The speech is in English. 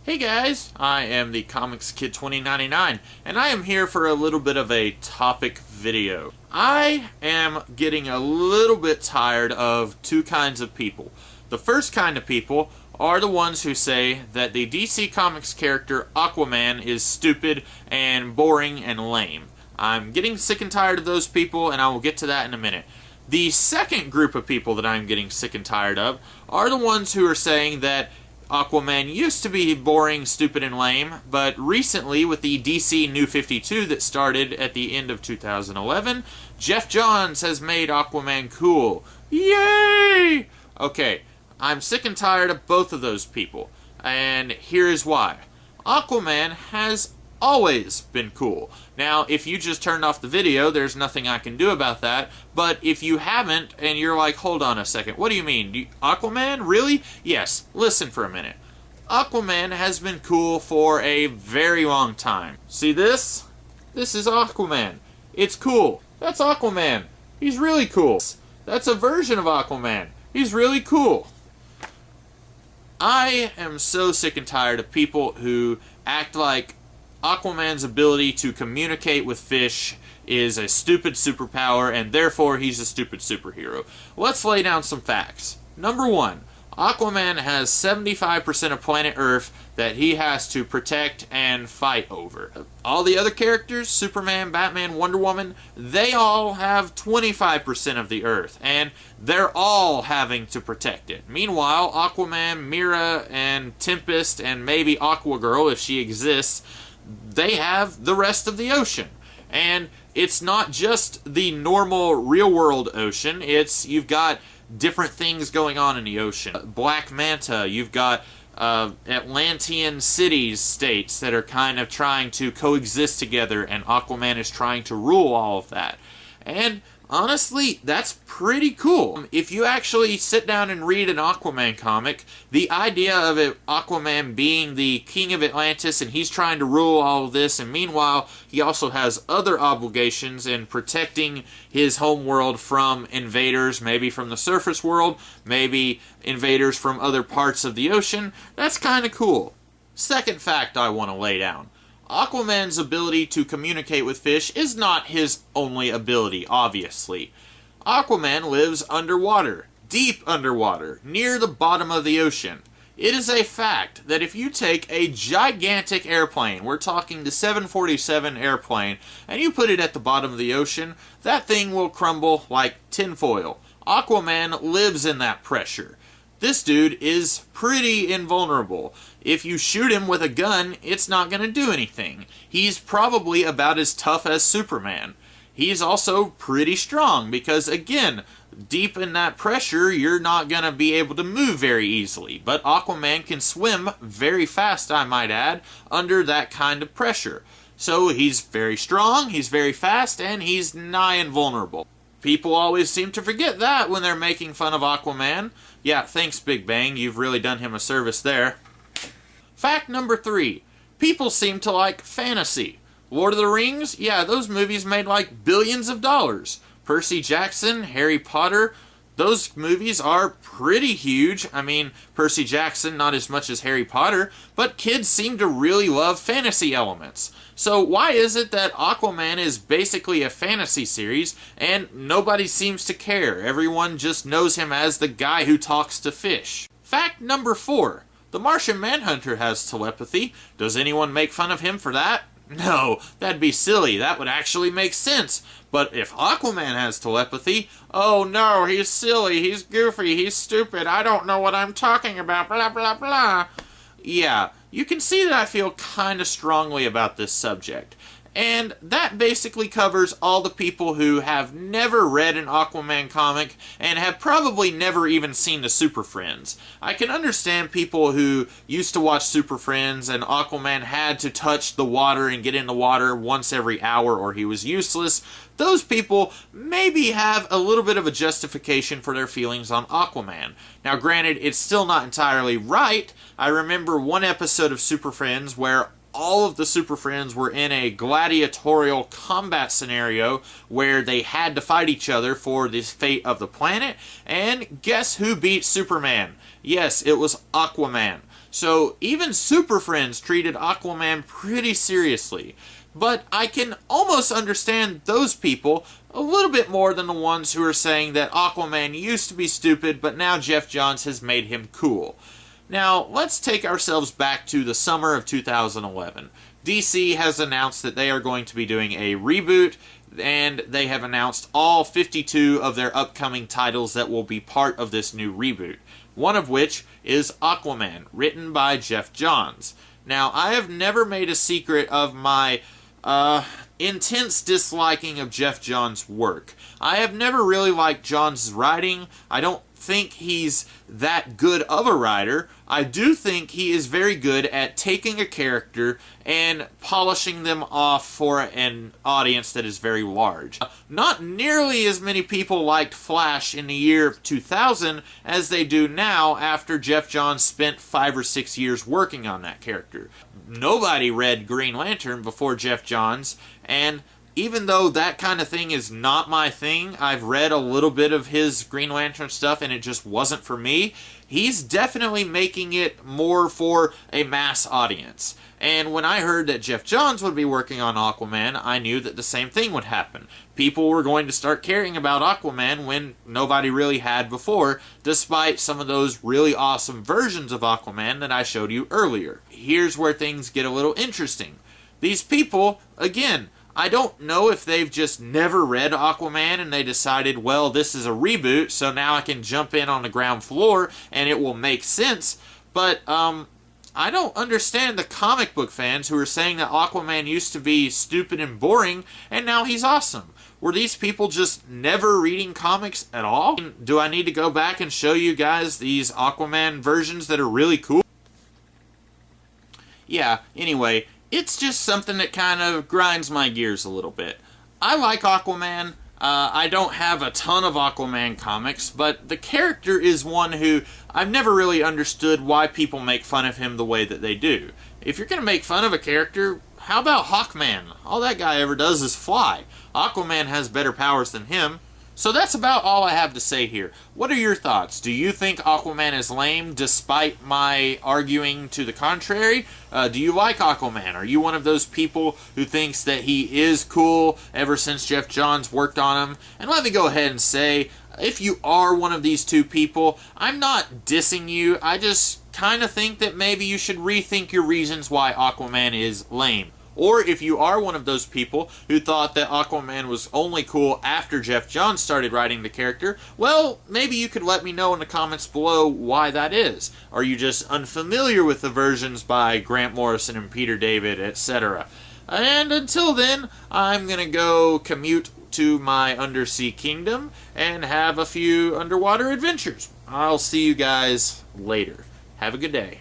Hey guys, I am the Comics Kid 2099, and I am here for a little bit of a topic video. I am getting a little bit tired of two kinds of people. The first kind of people are the ones who say that the DC Comics character Aquaman is stupid and boring and lame. I'm getting sick and tired of those people, and I will get to that in a minute. The second group of people that I'm getting sick and tired of are the ones who are saying that Aquaman used to be boring, stupid, and lame, but recently, with the DC New 52 that started at the end of 2011, Jeff Johns has made Aquaman cool. Yay! Okay, I'm sick and tired of both of those people, and here is why. Aquaman has always been cool. Now, if you just turned off the video, there's nothing I can do about that, but if you haven't, and you're like, hold on a second, what do you mean? Aquaman? Really? Yes, listen for a minute. Aquaman has been cool for a very long time. See this? This is Aquaman. It's cool. That's Aquaman. He's really cool. That's a version of Aquaman. He's really cool. I am so sick and tired of people who act like Aquaman's ability to communicate with fish is a stupid superpower, and therefore he's a stupid superhero. Let's lay down some facts. Number one, Aquaman has 75% of planet Earth that he has to protect and fight over. All the other characters, Superman, Batman, Wonder Woman, they all have 25% of the Earth, and they're all having to protect it. Meanwhile, Aquaman, Mera, and Tempest, and maybe Aquagirl, if she exists, they have the rest of the ocean. And it's not just the normal real-world ocean, you've got different things going on in the ocean. Black Manta, you've got Atlantean cities-states that are kind of trying to coexist together, and Aquaman is trying to rule all of that. And honestly, that's pretty cool. If you actually sit down and read an Aquaman comic, the idea of Aquaman being the king of Atlantis and he's trying to rule all of this, and meanwhile, he also has other obligations in protecting his homeworld from invaders, maybe from the surface world, maybe invaders from other parts of the ocean, that's kind of cool. Second fact I want to lay down. Aquaman's ability to communicate with fish is not his only ability, obviously. Aquaman lives underwater, deep underwater, near the bottom of the ocean. It is a fact that if you take a gigantic airplane, we're talking the 747 airplane, and you put it at the bottom of the ocean, that thing will crumble like tinfoil. Aquaman lives in that pressure. This dude is pretty invulnerable. If you shoot him with a gun, it's not going to do anything. He's probably about as tough as Superman. He's also pretty strong because, again, deep in that pressure, you're not going to be able to move very easily. But Aquaman can swim very fast, I might add, under that kind of pressure. So he's very strong, he's very fast, and he's nigh invulnerable. People always seem to forget that when they're making fun of Aquaman. Yeah, thanks, Big Bang. You've really done him a service there. Fact number 3. People seem to like fantasy. Lord of the Rings? Yeah, those movies made like billions of dollars. Percy Jackson, Harry Potter, those movies are pretty huge. I mean, Percy Jackson, not as much as Harry Potter, but kids seem to really love fantasy elements. So why is it that Aquaman is basically a fantasy series and nobody seems to care? Everyone just knows him as the guy who talks to fish. Fact number 4. The Martian Manhunter has telepathy. Does anyone make fun of him for that? No, that'd be silly. That would actually make sense. But if Aquaman has telepathy, oh no, he's silly, he's goofy, he's stupid, I don't know what I'm talking about, blah blah blah. Yeah, you can see that I feel kind of strongly about this subject. And that basically covers all the people who have never read an Aquaman comic and have probably never even seen the Super Friends. I can understand people who used to watch Super Friends and Aquaman had to touch the water and get in the water once every hour or he was useless. Those people maybe have a little bit of a justification for their feelings on Aquaman. Now granted, it's still not entirely right. I remember one episode of Super Friends where all of the Super Friends were in a gladiatorial combat scenario where they had to fight each other for the fate of the planet, and guess who beat Superman? Yes, it was Aquaman. So even Super Friends treated Aquaman pretty seriously. But I can almost understand those people a little bit more than the ones who are saying that Aquaman used to be stupid, but now Geoff Johns has made him cool. Now, let's take ourselves back to the summer of 2011. DC has announced that they are going to be doing a reboot, and they have announced all 52 of their upcoming titles that will be part of this new reboot. One of which is Aquaman, written by Geoff Johns. Now, I have never made a secret of my intense disliking of Geoff Johns' work. I have never really liked Johns' writing. I don't think he's that good of a writer. I do think he is very good at taking a character and polishing them off for an audience that is very large. Not nearly as many people liked Flash in the year 2000 as they do now after Geoff Johns spent 5 or 6 years working on that character. Nobody read Green Lantern before Geoff Johns, and even though that kind of thing is not my thing, I've read a little bit of his Green Lantern stuff and it just wasn't for me, he's definitely making it more for a mass audience. And when I heard that Geoff Johns would be working on Aquaman, I knew that the same thing would happen. People were going to start caring about Aquaman when nobody really had before, despite some of those really awesome versions of Aquaman that I showed you earlier. Here's where things get a little interesting. These people, again, I don't know if they've just never read Aquaman and they decided, well, this is a reboot, so now I can jump in on the ground floor and it will make sense. But, I don't understand the comic book fans who are saying that Aquaman used to be stupid and boring and now he's awesome. Were these people just never reading comics at all? Do I need to go back and show you guys these Aquaman versions that are really cool? Yeah, anyway, it's just something that kind of grinds my gears a little bit. I like Aquaman. I don't have a ton of Aquaman comics, but the character is one who I've never really understood why people make fun of him the way that they do. If you're going to make fun of a character, how about Hawkman? All that guy ever does is fly. Aquaman has better powers than him. So that's about all I have to say here. What are your thoughts? Do you think Aquaman is lame despite my arguing to the contrary? Do you like Aquaman? Are you one of those people who thinks that he is cool ever since Geoff Johns worked on him? And let me go ahead and say, if you are one of these two people, I'm not dissing you. I just kind of think that maybe you should rethink your reasons why Aquaman is lame. Or if you are one of those people who thought that Aquaman was only cool after Geoff Johns started writing the character, well, maybe you could let me know in the comments below why that is. Are you just unfamiliar with the versions by Grant Morrison and Peter David, etc.? And until then, I'm going to go commute to my undersea kingdom and have a few underwater adventures. I'll see you guys later. Have a good day.